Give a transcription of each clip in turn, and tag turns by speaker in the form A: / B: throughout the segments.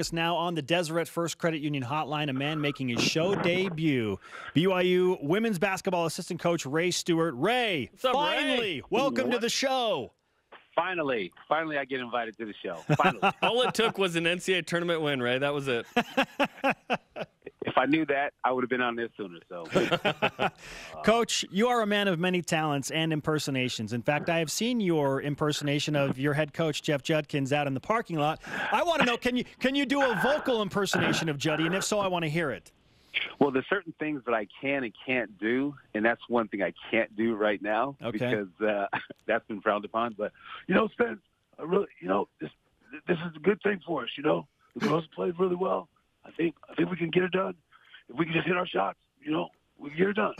A: Us now on the Deseret First Credit Union Hotline, a man making his show debut, BYU women's basketball assistant coach Ray Stewart. Ray,
B: What's up,
A: finally,
B: Ray?
A: welcome to the show.
C: Finally, I get invited to the show. Finally.
B: All it took was an NCAA tournament win, Ray. That was it.
C: If I knew that, I would have been on this sooner. So,
A: Coach, you are a man of many talents and impersonations. In fact, I have seen your impersonation of your head coach Jeff Judkins out in the parking lot. I want to know, can you do a vocal impersonation of Juddy? And if so, I want to hear it.
C: well, there's certain things that I can and can't do, and that's one thing I can't do right now because that's been frowned upon. But Spence, I really, this is a good thing for us. The girls played really well. I think we can get it done. If we can just hit our shots, we can get it done.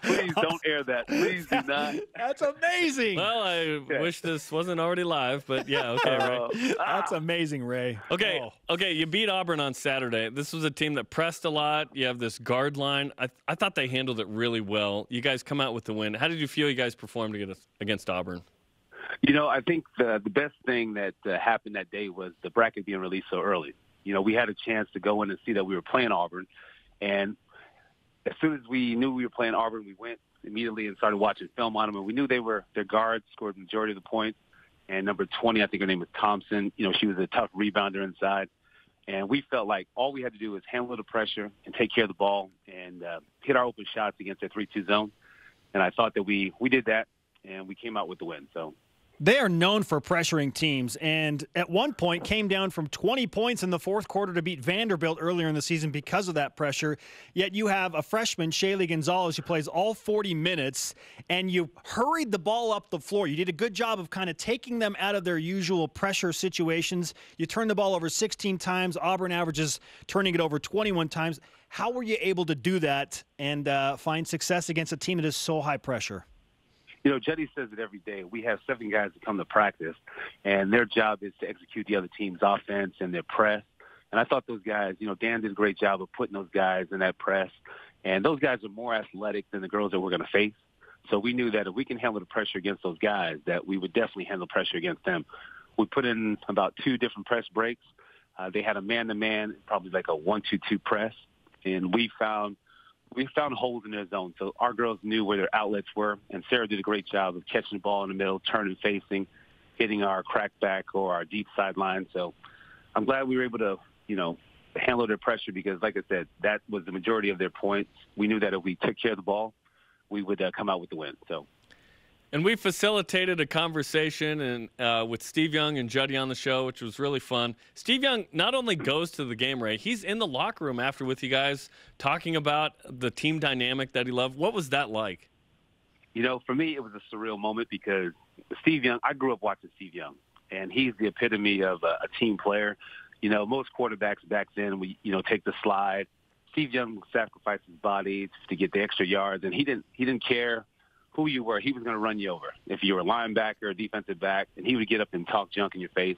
C: Please don't air that. Please do not.
A: That's amazing.
B: Well, I wish this wasn't already live, but yeah, okay, Ray.
A: That's amazing, Ray.
B: Okay, you beat Auburn on Saturday. This was a team that pressed a lot. You have this guard line. I thought they handled it really well. You guys come out with the win. How did you feel you guys performed against Auburn?
C: I think the best thing that happened that day was the bracket being released so early. We had a chance to go in and see that we were playing Auburn. And as soon as we knew we were playing Auburn, we went immediately and started watching film on them. And we knew their guards scored the majority of the points. And number 20, I think her name was Thompson. She was a tough rebounder inside. And we felt like all we had to do was handle the pressure and take care of the ball and hit our open shots against their 3-2 zone. And I thought that we did that, and we came out with the win. So.
A: They are known for pressuring teams, and at one point came down from 20 points in the fourth quarter to beat Vanderbilt earlier in the season because of that pressure. Yet you have a freshman, Shaylee Gonzalez, who plays all 40 minutes, and you hurried the ball up the floor. You did a good job of kind of taking them out of their usual pressure situations. You turned the ball over 16 times. Auburn averages turning it over 21 times. How were you able to do that and find success against a team that is so high pressure?
C: Juddy says it every day. We have 7 guys that come to practice, and their job is to execute the other team's offense and their press. And I thought those guys, Dan did a great job of putting those guys in that press. And those guys are more athletic than the girls that we're going to face. So we knew that if we can handle the pressure against those guys, that we would definitely handle pressure against them. We put in about 2 different press breaks. They had a man-to-man, probably like a 1-2-2 press. And we found holes in their zone. So our girls knew where their outlets were, and Sarah did a great job of catching the ball in the middle, turning, facing, hitting our crackback or our deep sideline. So I'm glad we were able to, handle their pressure because, like I said, that was the majority of their points. We knew that if we took care of the ball, we would come out with the win.
B: And we facilitated a conversation with Steve Young and Juddy on the show, which was really fun. Steve Young not only goes to the game, Ray, he's in the locker room after with you guys talking about the team dynamic that he loved. What was that like?
C: For me, it was a surreal moment because Steve Young, I grew up watching Steve Young, and he's the epitome of a team player. Most quarterbacks back then, we take the slide. Steve Young sacrificed his body to get the extra yards, and he didn't care who you were. He was going to run you over. If you were a linebacker or defensive back, and he would get up and talk junk in your face.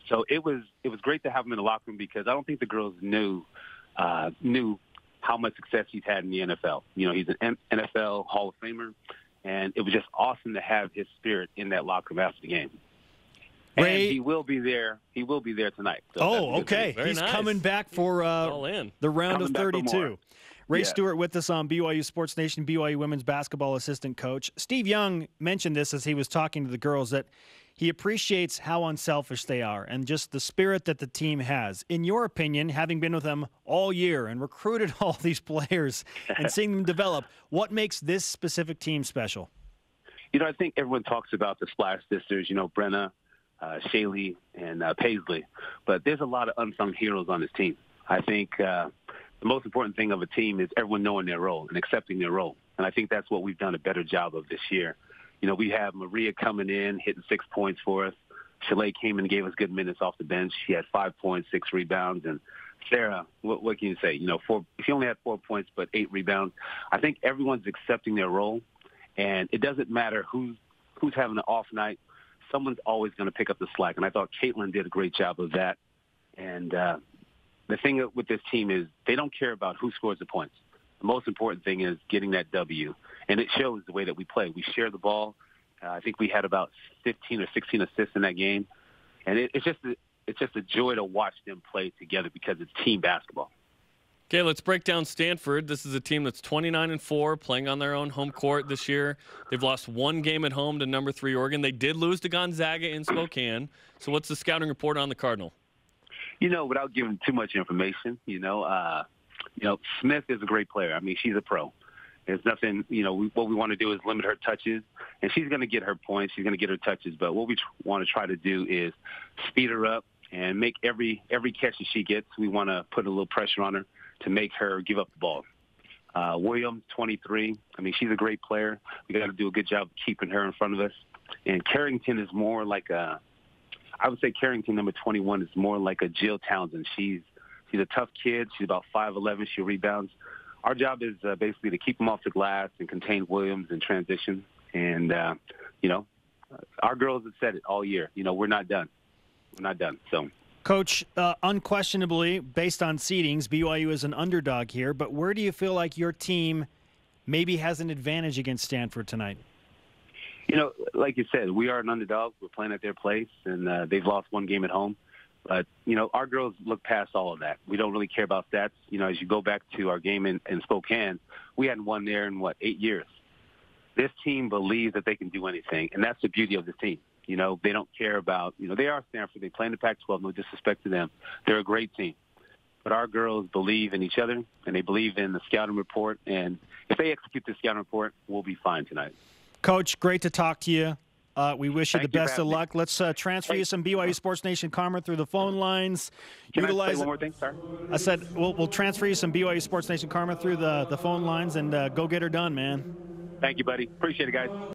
C: So it was great to have him in the locker room because I don't think the girls knew how much success he's had in the NFL. He's an NFL Hall of Famer, and it was just awesome to have his spirit in that locker room after the game.
A: Ray,
C: and he will be there. He will be there tonight. So
A: okay. He's
B: nice.
A: coming back for the round of 32. Ray Stewart with us on BYU Sports Nation, BYU women's basketball assistant coach. Steve Young mentioned this as he was talking to the girls, that he appreciates how unselfish they are and just the spirit that the team has. In your opinion, having been with them all year and recruited all these pairs and seeing them develop, what makes this specific team special?
C: I think everyone talks about the Splash Sisters, Brenna, Shaylee, and Paisley. But there's a lot of unsung heroes on this team. I think the most important thing of a team is everyone knowing their role and accepting their role. And I think that's what we've done a better job of this year. We have Maria coming in, hitting 6 points for us. Chalet came in and gave us good minutes off the bench. She had 5 points, 6 rebounds. And Sarah, what can you say? She only had 4 points, but 8 rebounds. I think everyone's accepting their role. And it doesn't matter who's having an off night. Someone's always going to pick up the slack. And I thought Caitlin did a great job of that. And the thing with this team is they don't care about who scores the points. The most important thing is getting that W, and it shows the way that we play. We share the ball. I think we had about 15 or 16 assists in that game, and it's just it's just a joy to watch them play together because it's team basketball.
B: Okay, let's break down Stanford. This is a team that's 29-4, playing on their own home court this year. They've lost one game at home to number 3 Oregon. They did lose to Gonzaga in Spokane. So what's the scouting report on the Cardinal?
C: Without giving too much information, Smith is a great player. I mean, she's a pro. There's nothing, what we want to do is limit her touches, and she's going to get her points. She's going to get her touches. But what we want to try to do is speed her up and make every catch that she gets. We want to put a little pressure on her to make her give up the ball. Williams, 23. I mean, she's a great player. We got to do a good job of keeping her in front of us. And Carrington is more like I would say Carrington, number 21, is more like a Jill Townsend. She's a tough kid. She's about 5'11". She rebounds. Our job is basically to keep them off the glass and contain Williams in transition. And, our girls have said it all year. We're not done. We're not done. So.
A: Coach, unquestionably, based on seedings, BYU is an underdog here, but where do you feel like your team maybe has an advantage against Stanford tonight?
C: Like you said, we are an underdog. We're playing at their place, and they've lost one game at home. But, our girls look past all of that. We don't really care about stats. As you go back to our game in Spokane, we hadn't won there in, 8 years. This team believes that they can do anything, and that's the beauty of this team. They don't care about, they are Stanford. They play in the Pac-12. No disrespect to them. They're a great team. But our girls believe in each other, and they believe in the scouting report. And if they execute the scouting report, we'll be fine tonight.
A: Coach, great to talk to you. We wish you the best of luck. Let's transfer you some BYU Sports Nation karma through the phone lines.
C: Can I say one more thing, sir?
A: I said we'll transfer you some BYU Sports Nation karma through the phone lines and go get her done, man.
C: Thank you, buddy. Appreciate it, guys.